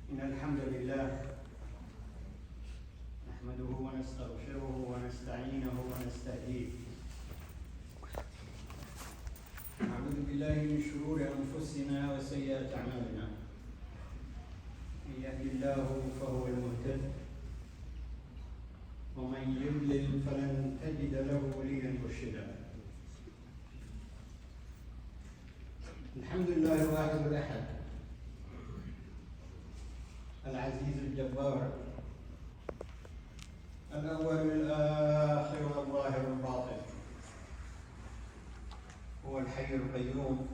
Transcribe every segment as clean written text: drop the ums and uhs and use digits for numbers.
إن الحمد لله نحمده ونستغفره ونستعينه ونستهديه. نعوذ بالله من شرور أنفسنا وسيئات أعمالنا. من يهد الله فهو المهتد، ومن يضلل فلن تجد له وليا مرشدا. الحمد لله الواحد الأحد العزيز الجبار، الأول الآخر والظاهر الباطن، هو الحي القيوم،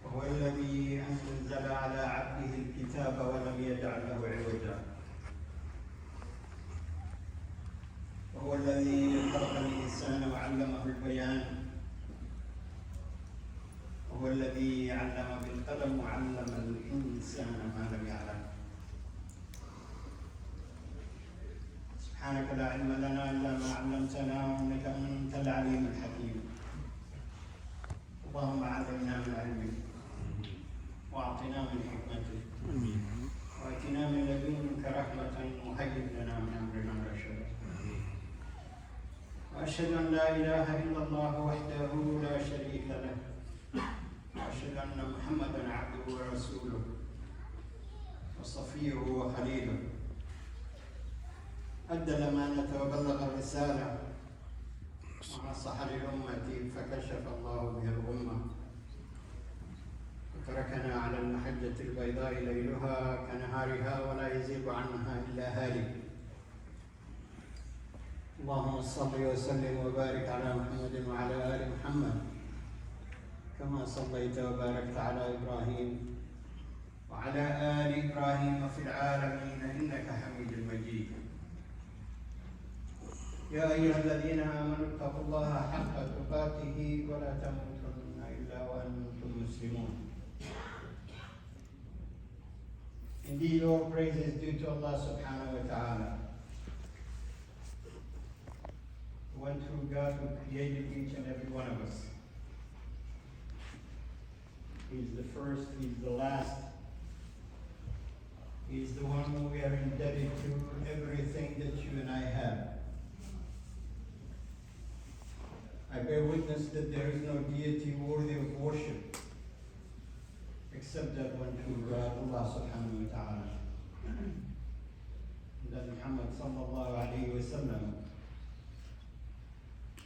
وهو الذي أنزل على عبده الكتاب ولم يجعل له عوجا، وهو الذي خلق الإنسان وعلمه البيان، وهو الذي علم بالقلم وعلم الإنسان ما لم يعلم. سبحانك لا علم لنا إلا ما علمتنا إنك أنت العليم الحكيم. اللهم علمنا من علمك وأعطنا من حكمتك وآتنا من لدنك رحمة وهيئ لنا من أمرنا رشدا. وأشهد أن لا إله إلا الله وحده لا شريك له، وأشهد أن محمدًا عبده ورسوله وصفيه وخليله، أدى الأمانة وبلغ الرسالة ونصح للأمة فكشف الله به الغمة، وتركنا على المحجة البيضاء ليلها كنهارها ولا يزيغ عنها إلا هالك. اللهم صل وسلم وبارك على محمد وعلى آل محمد كما صليت وباركت على إبراهيم وعلى آل إبراهيم في العالمين إنك حميد مجيد. يا أيها الذين آمنوا اتقوا الله حق تقاته ولا تموتن إلا وأنتم مسلمون. Indeed, all praise is due to Allah subhanahu wa ta'ala, the one true God who created each and every one of us. He's the first, He's the last. He's the one who we are indebted to everything that you and I have. I bear witness that there is no deity worthy of worship except that one true God, Allah subhanahu wa ta'ala. And that Muhammad sallallahu alayhi wa sallam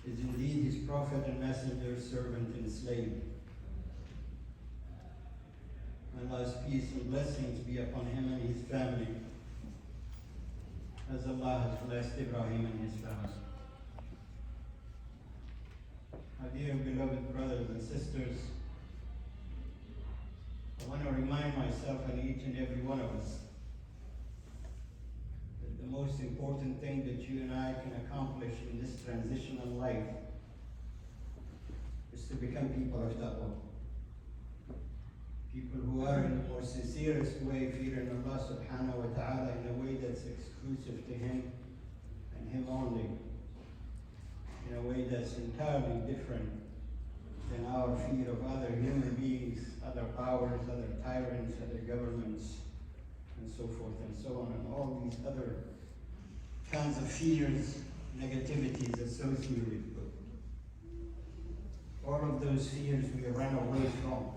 is indeed his prophet and messenger, servant and slave. Allah's peace and blessings be upon him and his family, as Allah has blessed Ibrahim and his family. My dear beloved brothers and sisters, I want to remind myself and each and every one of us that the most important thing that you and I can accomplish in this transitional life is to become people of taqwa. People who are in the most sincerest way fearing Allah subhanahu wa ta'ala in a way that's exclusive to Him and Him only, in a way that's entirely different than our fear of other human beings, other powers, other tyrants, other governments, and so forth and so on, and all these other kinds of fears, negativities associated with it. All of those fears we run away from.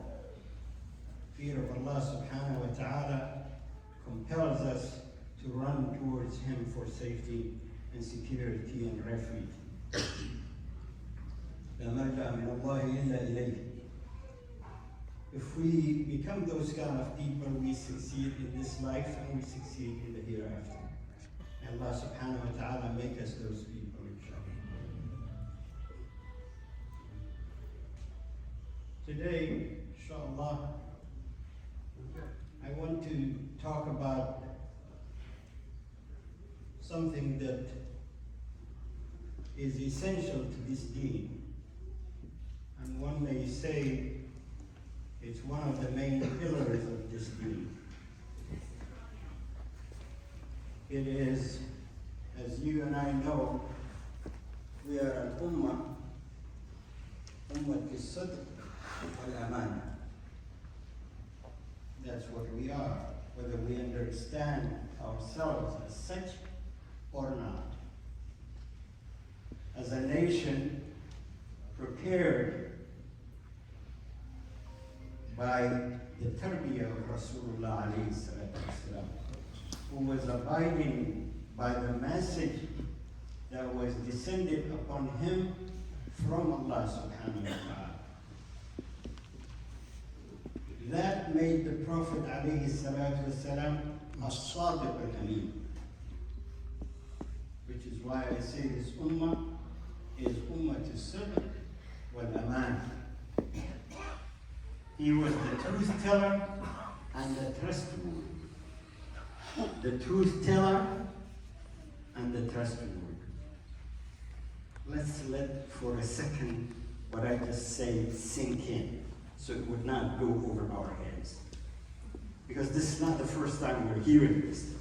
Fear of Allah subhanahu wa ta'ala compels us to run towards Him for safety and security and refuge. لا ملجأ من الله إلا إليه. If we become those kind of people, we succeed in this life and we succeed in the hereafter. And Allah subhanahu wa ta'ala make us those people, inshallah. Today, inshallah, I want to talk about something that is essential to this deen, and one may say it's one of the main pillars of this deen. It is, as you and I know, we are an ummah al-sidq wal-amana. That's what we are. whether we understand ourselves as such or not. As a nation prepared by the tarbiyah of Rasulullah alayhi salatu wasalam, who was abiding by the message that was descended upon him from Allah subhanahu wa ta'ala. That made the Prophet alayhi salatu wasalam as-sadiq al-amin, which is why I say this ummah is ummah as-sidq wal-aman. He was the truth teller and the trustworthy. The truth teller and the trustworthy. Let's let for a second what I just say sink in, so it would not go over our heads. Because this is not the first time we're hearing this.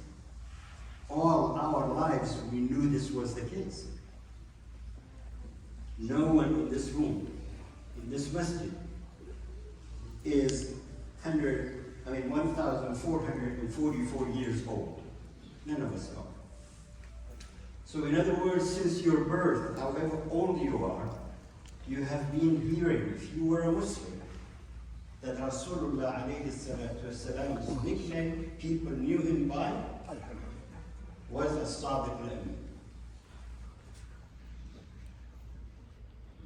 All our lives we knew this was the case. No one in this room, in this masjid, is 1,444 years old. None of us are. So in other words, since your birth, however old you are, you have been hearing, if you were a Muslim, that Rasulullah alayhi salatu wasalam's nickname people knew him by was as-sadiq al-amin.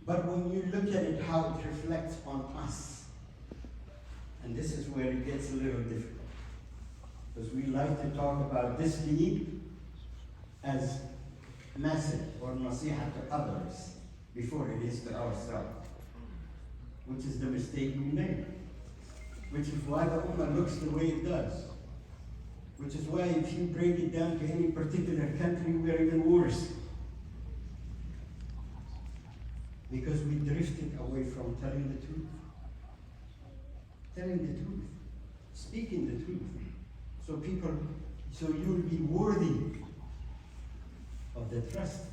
But when you look at it, how it reflects on us, and this is where it gets a little difficult, because we like to talk about this deed as message or nasiha to others before it is to ourselves, which is the mistake we make, which is why the ummah looks the way it does, which is why if you break it down to any particular country, we are even worse. Because we drifted away from telling the truth. Telling the truth. Speaking the truth. So you'll be worthy of the trust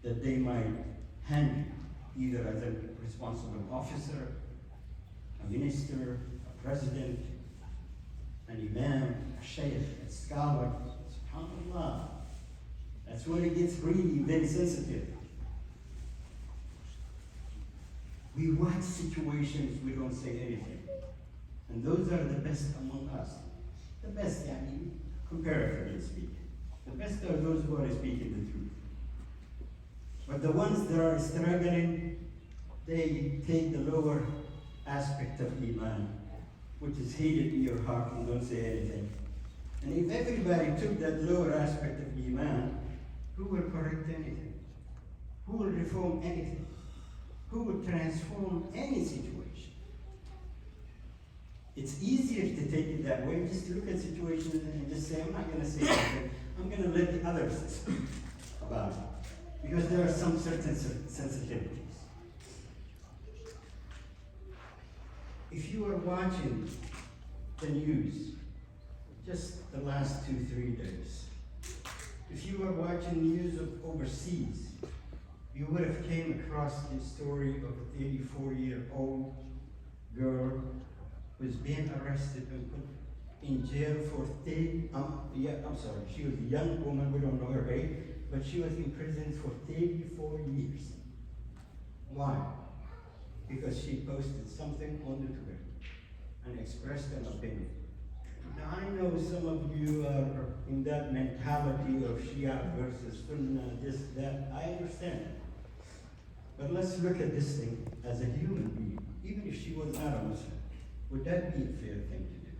that they might hand you, either as a responsible officer, a minister, a president, an imam, a sheikh, a scholar. SubhanAllah. That's when it gets really very sensitive. We watch situations, we don't say anything. And those are the best among us. The best, comparatively speaking. The best are those who are speaking the truth. But the ones that are struggling, they take the lower aspect of Iman, which is hated in your heart, and don't say anything. And if everybody took that lower aspect of Iman, who will correct anything? Who will reform anything? Who will transform any situation? It's easier to take it that way, just to look at situations and just say, I'm not going to say anything. I'm going to let the others speak about it. Because there are some certain sensitivities. If you are watching the news, just the last 2-3 days, if you were watching news of overseas, you would have came across the story of an 84-year-old girl who's being arrested and put in jail for she was a young woman, we don't know her age, but she was in prison for 34 years. Why? Because she posted something on the Twitter and expressed an opinion. Now I know some of you are in that mentality of Shia versus Sunnah, this, that, I understand. But let's look at this thing as a human being. Even if she was not a Muslim, would that be a fair thing to do?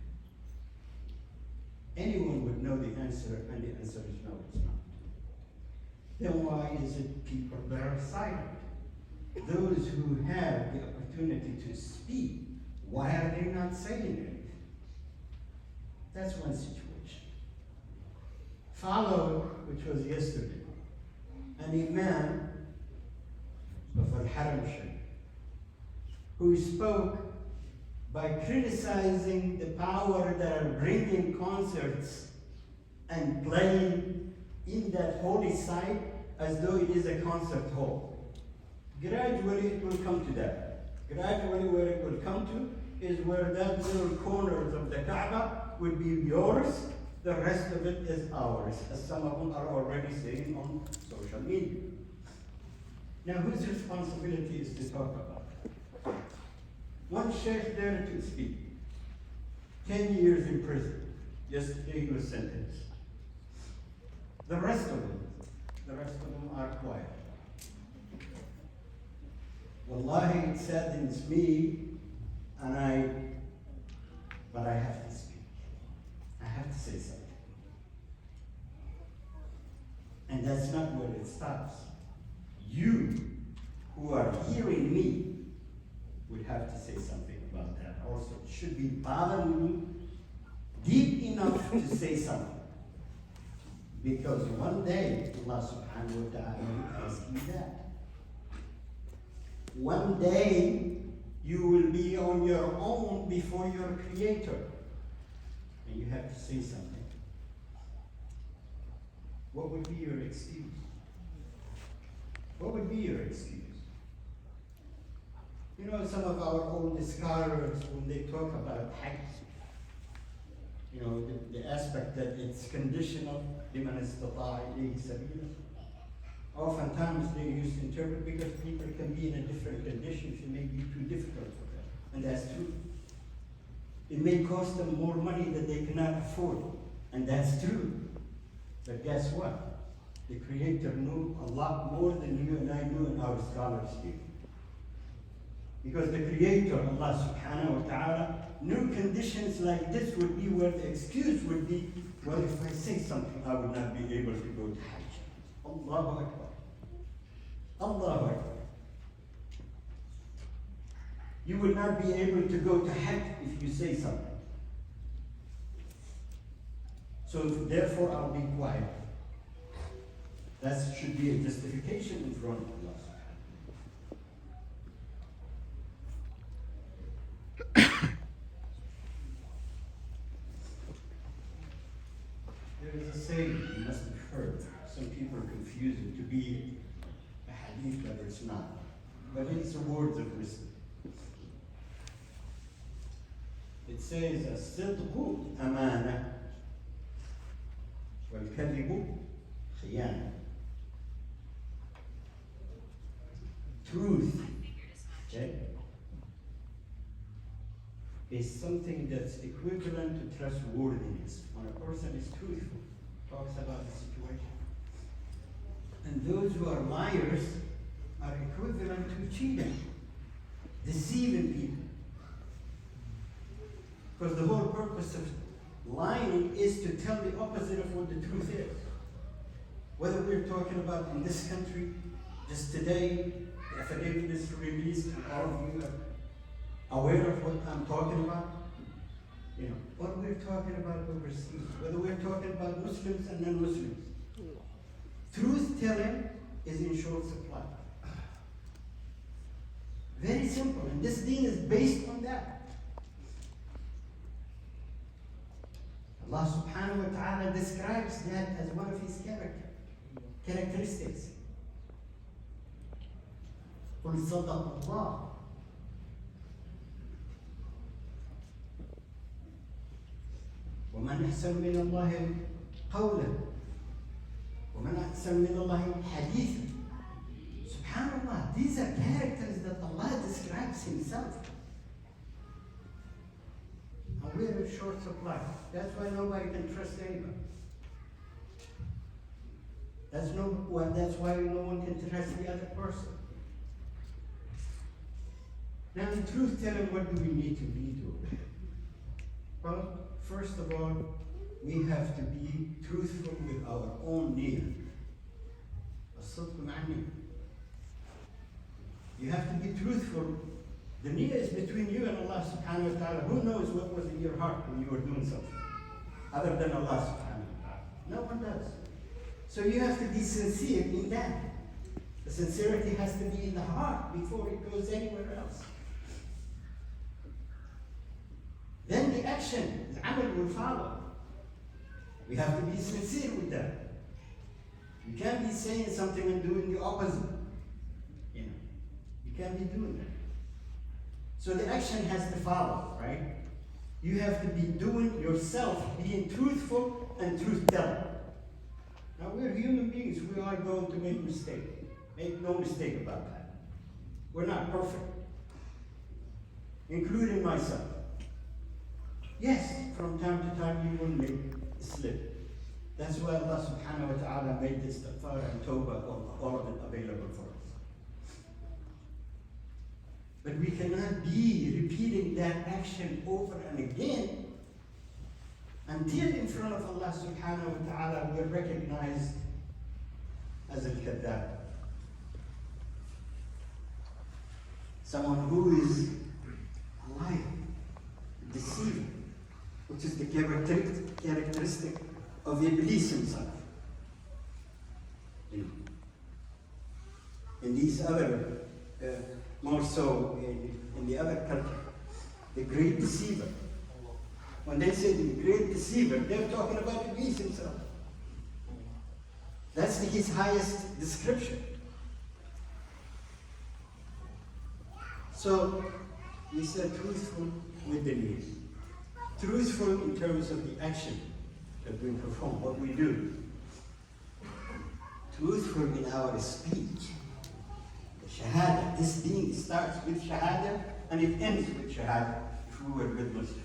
Anyone would know the answer, and the answer is no, it's not. Then why is it people that are silent? Those who have the opportunity to speak, why are they not saying anything? That's one situation. Follow, which was yesterday, an imam of Al-Haram Sharif, who spoke by criticizing the power that are bringing concerts and playing in that holy site as though it is a concert hall. Gradually it will come to that. Gradually where it will come to is where that little corners of the Kaaba would be yours, the rest of it is ours, as some of them are already saying on social media. Now, whose responsibility is to talk about it? One sheikh dared to speak. 10 years in prison. Yesterday he was sentenced. The rest of them are quiet. Wallahi, it saddens me, but I have to speak. I have to say something. And that's not where it stops. You, who are hearing me, would have to say something about that also. It should be bothering me deep enough to say something. Because one day, Allah subhanahu wa ta'ala will ask you that. One day, you will be on your own before your Creator. And you have to say something. What would be your excuse? What would be your excuse? You know, some of our old scholars, when they talk about Hajj, you know, the aspect that it's conditional, لِمَنِ اسْتَطَاعَ إِلَيْهِ سَبِيلًا. Oftentimes they used to interpret because people can be in a different conditions, it may be too difficult for them. And that's true. It may cost them more money that they cannot afford. And that's true. But guess what? The Creator knew a lot more than you and I knew and our scholars did. Because the Creator, Allah subhanahu wa ta'ala, knew conditions like this would be where the excuse would be, well, if I say something, I would not be able to go to Hajj. Allahu Akbar. Allahu Akbar. You would not be able to go to Hajj if you say something. So therefore, I'll be quiet. That should be a justification in front of Allah. There is a saying you must have heard. Some people confuse it to be a hadith, but it's not. But it's the words of wisdom. It says, الصدق أمانة والكذب خيانة. Truth, okay, is something that's equivalent to trustworthiness. When a person is truthful, talks about the situation. And those who are liars are equivalent to cheating, deceiving people. Because the whole purpose of lying is to tell the opposite of what the truth is. Whether we're talking about in this country, just today, the affidavit is released, and all of you are aware of what I'm talking about. You know, what we're talking about overseas, whether we're talking about Muslims and non-Muslims. Truth telling is in short supply. Very simple, and this deen is based on that. Allah subhanahu wa ta'ala describes that as one of his characteristics. قُلْ صَدَقَ اللَّهُ. وَمَنْ أَحْسَنُ مِنَ اللَّهِ قَوْلًا وَمَنْ أَحْسَنُ مِنَ اللَّهِ حَدِيثًا. SubhanAllah, these are characters that Allah describes himself. And we're in short supply. That's why nobody can trust anybody. That's why no one can trust the other person. Now, in truth telling, what do we need to be doing? Well, first of all, we have to be truthful with our own niyyah. الصدق مع النية. You have to be truthful. The niyyah is between you and Allah subhanahu wa ta'ala. Who knows what was in your heart when you were doing something? Other than Allah subhanahu wa ta'ala. No one does. So you have to be sincere in that. The sincerity has to be in the heart before it goes anywhere else. Then the action, the amal will follow. We have to be sincere with that. You can't be saying something and doing the opposite. You know, you can't be doing that. So the action has to follow, right? You have to be doing yourself, being truthful and truth-telling. Now we're human beings, we are going to make mistakes. Make no mistake about that. We're not perfect, including myself. Yes, from time to time you will make a slip. That's why Allah subhanahu wa ta'ala made this istighfar and tawbah, all of it available for us. But we cannot be repeating that action over and again until in front of Allah subhanahu wa ta'ala we're recognized as al-kadhab. Someone who is a liar, a deceiver, which is the characteristic of Iblis himself. In these other, more so in the other culture, the great deceiver. When they say the great deceiver, they're talking about Iblis himself. That's his highest description. So, we said truthful with the need. Truthful in terms of the action that we perform, what we do. Truthful in our speech. The Shahada, this being starts with Shahada and it ends with Shahada, if we were good Muslims.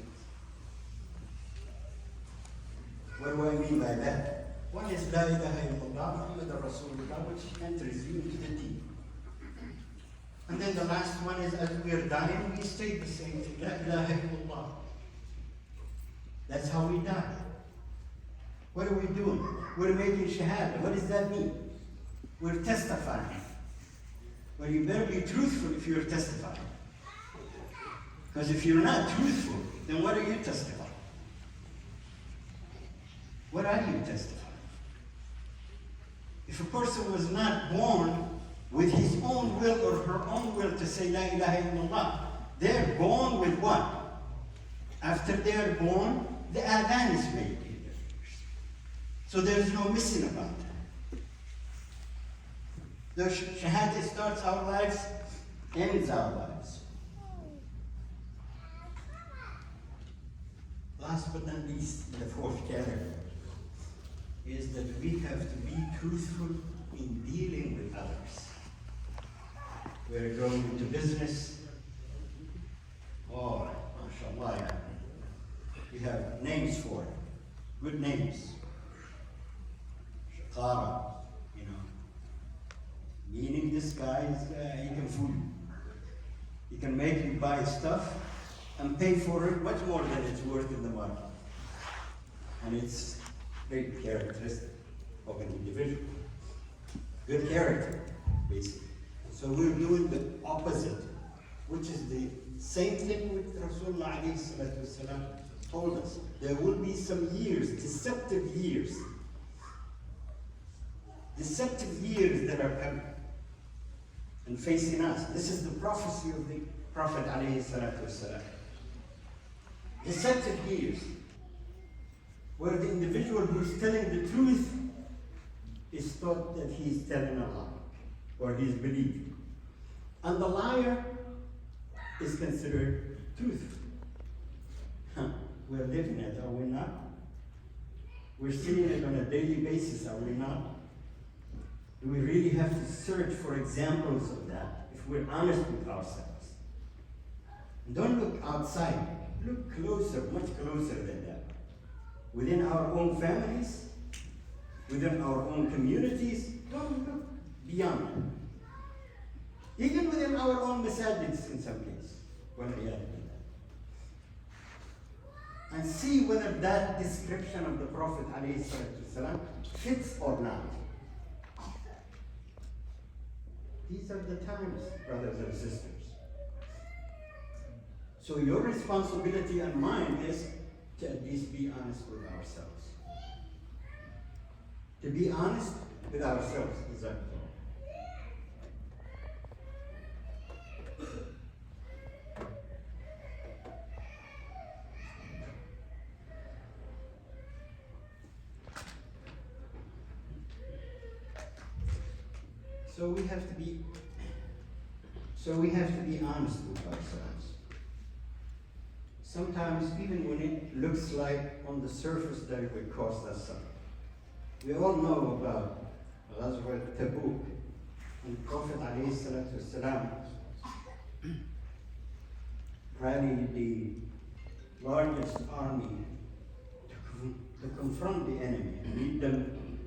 What do I mean by that? One is La ilaha illallah Muhammadur Rasulullah, which enters you into the deen. And then the last one is, as we are dying, we state the same thing, La ilaha illallah. That's how we die. What are we doing? We're making shahada. What does that mean? We're testifying. Well, you better be truthful if you're testifying. Because if you're not truthful, then what are you testifying? What are you testifying? If a person was not born with his own will or her own will to say La ilaha illallah, they're born with what? After they're born, the adhan is made in their ears. So there's no missing about that. The shahada starts our lives, ends our lives. Last but not least, the fourth category is that we have to be truthful in dealing with others. We're going into business. Oh, mashallah, we have names for it, good names. Shaqara, meaning this guy he can fool you. He can make you buy stuff and pay for it much more than it's worth in the market. And it's a great characteristic of an individual. Good character, basically. So we're doing the opposite, which is the same thing with Rasulullah ﷺ told us. There will be some years, deceptive years that are coming and facing us. This is the prophecy of the Prophet ﷺ. Deceptive years, where the individual who's telling the truth is thought that he's telling a lie, or he's believed. And the liar is considered truthful. We're living it, are we not? We're seeing it on a daily basis, are we not? Do we really have to search for examples of that if we're honest with ourselves? And don't look outside, look closer, much closer than that. Within our own families, within our own communities, don't look beyond. Even within our own masajids in some cases, and see whether that description of the Prophet ﷺ fits or not. These are the times, brothers and sisters. So your responsibility and mine is to at least be honest with ourselves. To be honest with ourselves is that all. So we have to be honest with ourselves. sometimes even when it looks like on the surface that it would cost us something. We all know about Ghazwat Tabuk, and Prophet ﷺ rallied the largest army to confront the enemy and lead them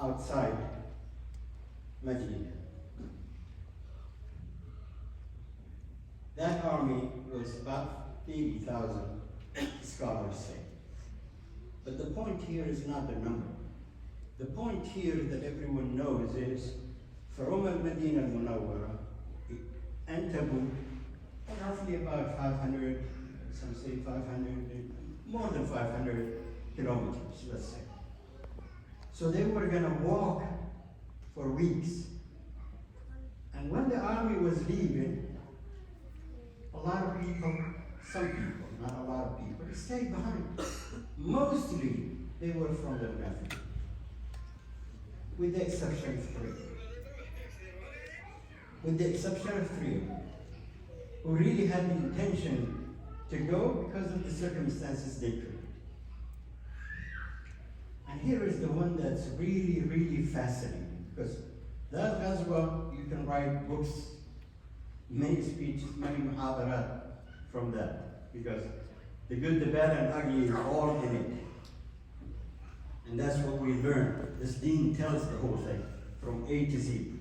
outside Medina. That army was about 80,000, scholars say. But the point here is not the number. The point here that everyone knows is from Medina al-Munawwara and Tabuk, roughly about 500, some say 500, more than 500 kilometers, let's say. So they were going to walk for weeks. And when the army was leaving, a lot of people, some people, not a lot of people, stayed behind. Mostly, they were from the Munafiq, with the exception of three. With the exception of three of them, who really had the intention to go because of the circumstances they could. And here is the one that's really, really fascinating, because that Ghazwa, you can write books, many speeches, many muhadarat from that, because the good, the bad, and ugly is all in it. And that's what we learn. This deen tells the whole thing, from A to Z.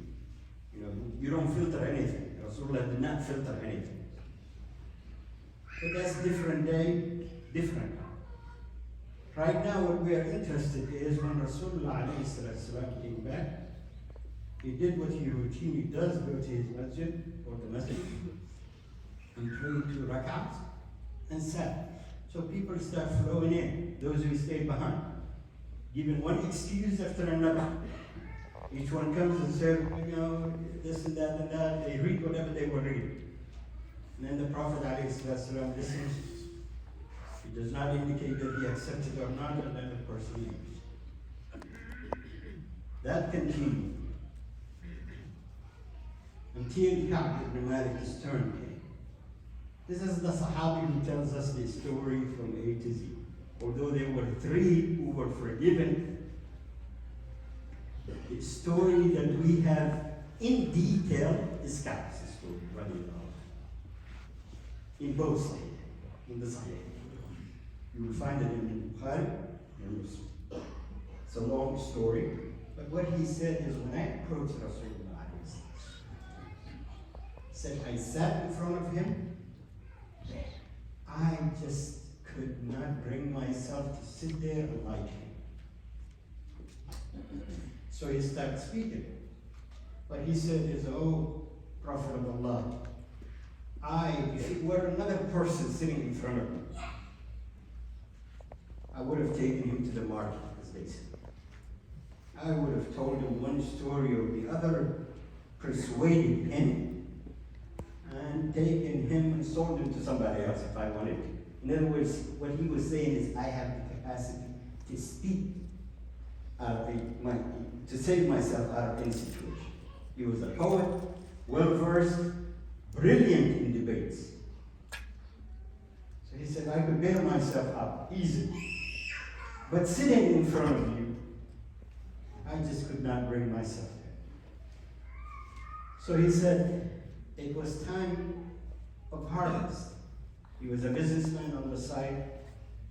You know, you don't filter anything. Rasulullah did not filter anything. But that's different day, different. Right now, what we are interested is when Rasulullah ﷺ came back, he did what he routinely does, go to his masjid, or the masjid, and prayed 2 rak'ahs, and sat. So people start flowing in, those who stayed behind, giving one excuse after another. Each one comes and says, you know, this and that and that. They read whatever they were reading. And then the Prophet ﷺ listens. He does not indicate that he accepted or not, and then the person leaves. That continued until Ka'b ibn Malik's turn came. This is the Sahabi who tells us the story from A to Z. Although there were 3 who were forgiven, the story that we have in detail is Ka'b's story, in both sides, in the Sahih. You will find it in Bukhari and Muslim. It's a long story, but what he said is when I approached Rasulullah, said I sat in front of him, I just could not bring myself to sit there like him. So he started speaking. What he said is, oh, Prophet of Allah, if it were another person sitting in front of me, I would have taken him to the market, as they say. I would have told him one story or the other, persuaded him, and taken him and sold him to somebody else if I wanted to. In other words, what he was saying is, I have the capacity to speak to save myself out of any situation. He was a poet, well-versed, brilliant in debates. So he said, I could bail myself out easily. But sitting in front of you, I just could not bring myself there. So he said, it was time of harvest. He was a businessman on the side,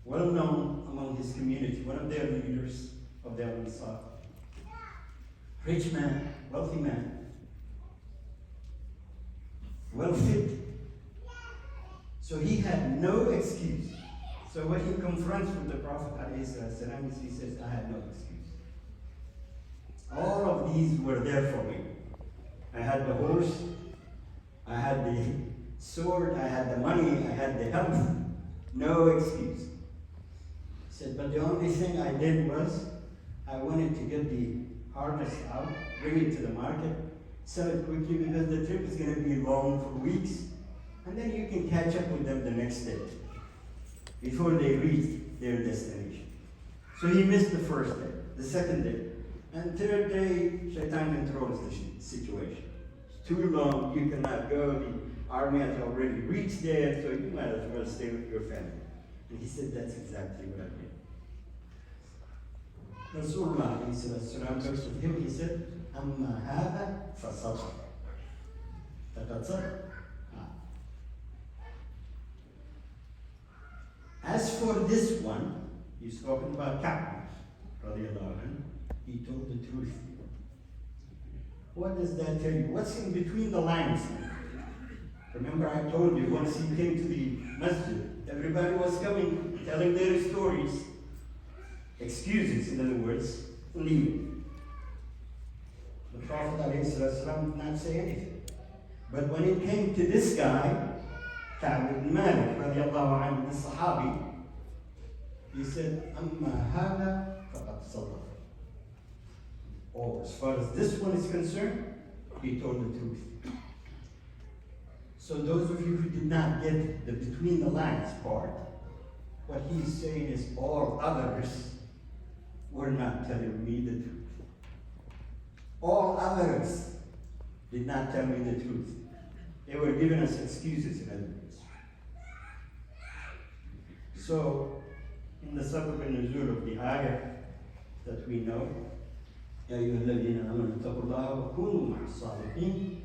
well known among his community, one of their leaders of their Ansar. Rich man, wealthy man, well fit. So he had no excuse. So when he confronts with the Prophet ﷺ, he says, I had no excuse. All of these were there for me. I had the horse, I had the sword, I had the money, I had the health, no excuse. He said, but the only thing I did was, I wanted to get the harvest out, bring it to the market, sell it quickly because the trip is going to be long for weeks, and then you can catch up with them the next day, before they reach their destination. So he missed the first day, the second day, and third day, Shaitan controls the situation. It's too long, you cannot go, the army has already reached there, so you might as well stay with your family. And he said, that's exactly what I did. Rasulullah looks at him, he said, Amma hada fasadaqa. Faqad sadaqa. As for this one, he's talking about Ka'b, radiallahu anhu, he told the truth. What does that tell you? What's in between the lines? Remember I told you, once he came to the masjid, everybody was coming, telling their stories, excuses, in other words, leaving. The Prophet ﷺ did not say anything. But when it came to this guy, Ka'b ibn Malik, radiallahu anhu, the Sahabi, he said, Amma hada faqad sadaqa. Oh, as far as this one is concerned, he told the truth. So those of you who did not get the between the lines part, what he's saying is all others were not telling me the truth. All others did not tell me the truth. They were giving us excuses, in other words. So, in the sabab al-nuzul of the ayah that we know, يا أيها الذين آمنوا اتقوا الله وكونوا مع الصادقين,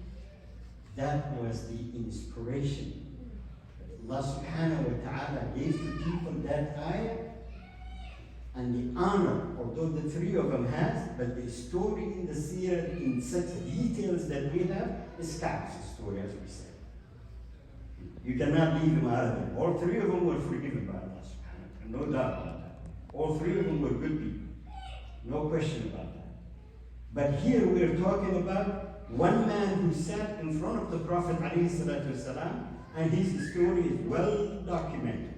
that was the inspiration that Allah subhanahu wa ta'ala gave to people that ayah, and the honor, although the three of them has, but the story in the seerah in such details that we have is Ka'b's story, as we said. You cannot leave him out of it. All three of them were forgiven by Allah subhanahu wa ta'ala, no doubt about that. All three of them were good people, no question about that. But here we are talking about one man who sat in front of the Prophet ﷺ, and his story is well documented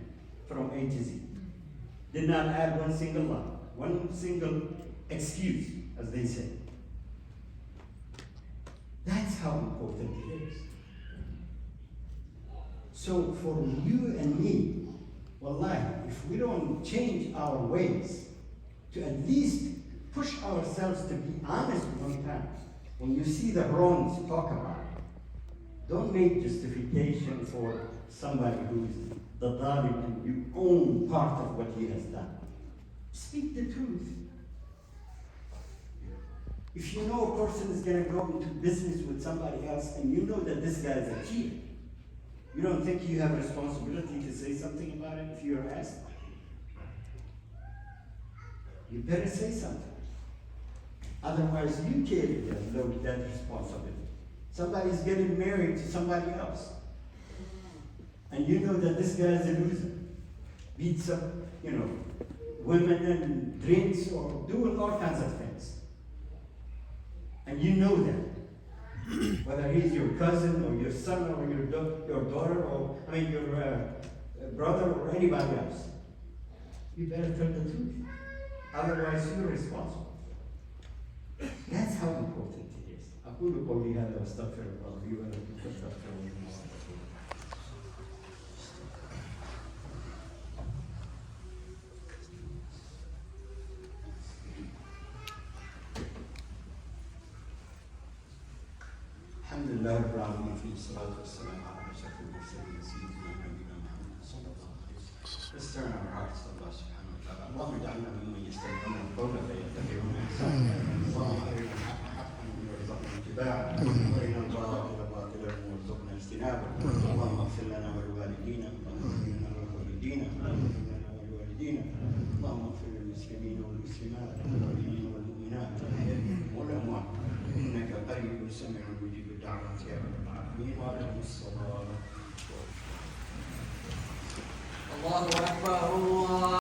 from A to Z. Did not add one single lie, one single excuse, as they say. That's how important it is. So for you and me, wallahi, if we don't change our ways to at least push ourselves to be honest one time, when you see the wrongs, talk about it. Don't make justification for somebody who's the dhalim and you own part of what he has done. Speak the truth. If you know a person is going to go into business with somebody else and you know that this guy is a cheat, you don't think you have a responsibility to say something about it if you're asked? You better say something. Otherwise, you carry that responsibility. Somebody's getting married to somebody else. And you know that this guy is a loser. Beats up, women and drinks or doing all kinds of things. And you know that. Whether he's your cousin or your son or your daughter or, your brother or anybody else. You better tell the truth. Otherwise, you're responsible. That's how important it is. أقول قولي هذا واستغفر الله لي ولكم فاستغفروه. الحمد لله رب العالمين والصلاة والسلام على أشرف المرسلين سيدنا ونبينا محمد صلى الله عليه وسلم. Let's turn our hearts to Allah subhanahu wa ta'ala. اللهم اجعلنا ممن يستمعون القول فيتبعون أحسنه. اللهم أرنا الحق حقا وارزقنا اتباعه وأرنا الباطل باطلا وارزقنا اجتنابه. اللهم اغفر لنا ولوالدينا، اللهم اغفر لنا ولوالدينا، اللهم اغفر لنا ولوالدينا، اللهم اغفر للمسلمين والمسلمات والمؤمنين والمؤمنات والأموات إنك قريب سميع مجيب الدعوات يا رب العالمين. وعليكم الصلاة. الله أكبر الله.